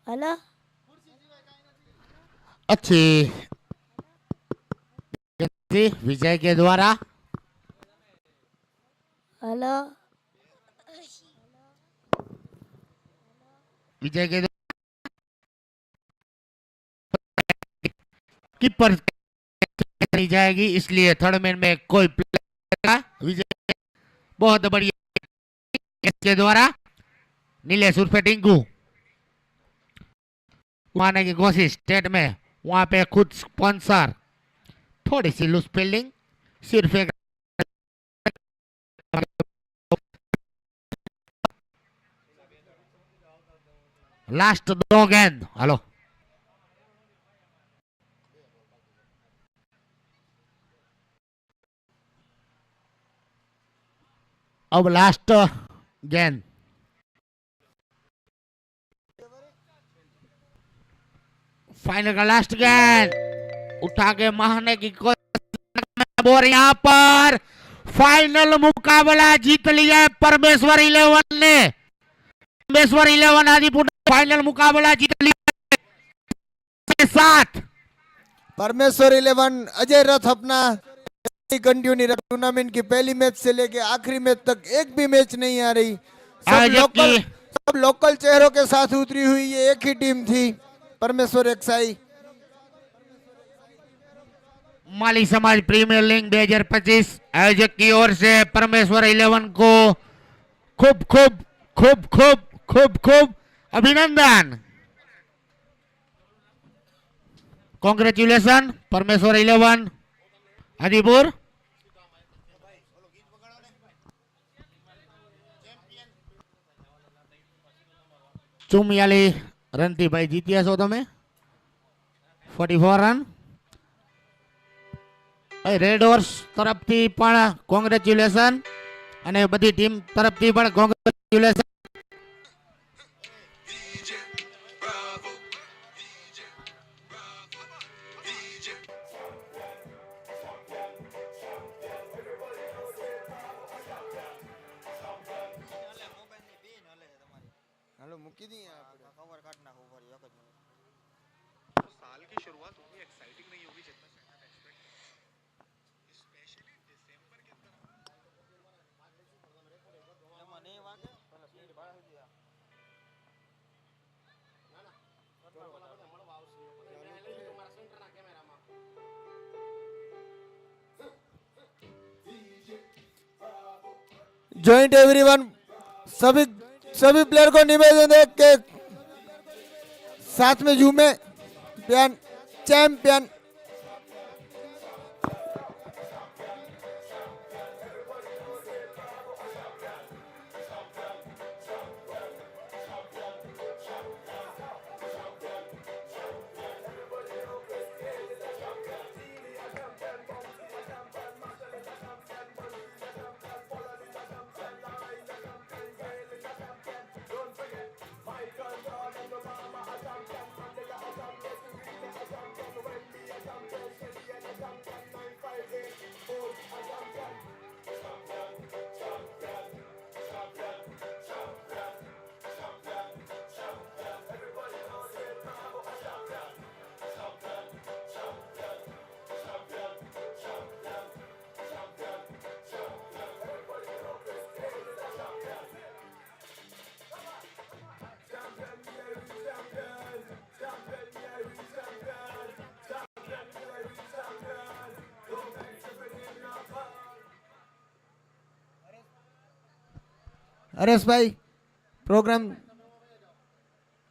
Hello अच्छी विजय के द्वारा हेलो विजय के द्वारा कीपर नहीं जाएगी, इसलिए थर्ड मैन में कोई प्लेयर विजय बहुत बढ़िया के द्वारा नीलेश उर्फे टिंकू आने की कोशिश स्टेट में, वहां पे खुद स्पॉन्सर, थोड़ी सी लूज फील्डिंग, सिर्फ एक लास्ट 2 गेंद। हेलो अब लास्ट गेंद, फाइनल का लास्ट गेंद उठा के मारने की कोशिश, और यहाँ पर फाइनल मुकाबला जीत लिया परमेश्वर 11 ने। परमेश्वर 11 आदिपुर फाइनल मुकाबला जीत लिया के साथ। परमेश्वर 11 अजय रथ अपना कंटिन्यू टूर्नामेंट की पहली मैच से लेके आखिरी मैच तक एक भी मैच नहीं आ रही। सब लोकल चेहरों के साथ उतरी हुई ये एक ही टीम थी, परमेश्वर एक्साई। माली समाज प्रीमियर लीग 2025 आयोजक की ओर से परमेश्वर 11 को खूब खूब खूब खूब खूब खूब अभिनंदन, कांग्रेचुलेशन परमेश्वर 11 आदिपुर। ચુમ્યાલી રનથી ભાઈ જીત્યા છો તમે 44 રન। રેડ હોર્સ તરફથી પણ કોંગ્રેચ્યુલેશન અને બધી ટીમ તરફથી પણ કોંગ્રેચ્યુલેશન। મૂકી દઈએ कवर काट ना ऊपर एक ज मिनट। साल की शुरुआत उतनी एक्साइटिंग नहीं होगी जितना सेकंड एक्सपेक्ट, स्पेशली दिसंबर के अंदर एमा नहीं वागे पहले स्पीड बढ़ा दिया ना ना तो मला મળવા આવશે એટલે તમારા સેન્ટરના કેમેરામાં। जॉइंट एवरीवन, सभी प्लेयर को निवेदन है कि साथ में झूमे। चैंपियन हरेश भाई प्रोग्राम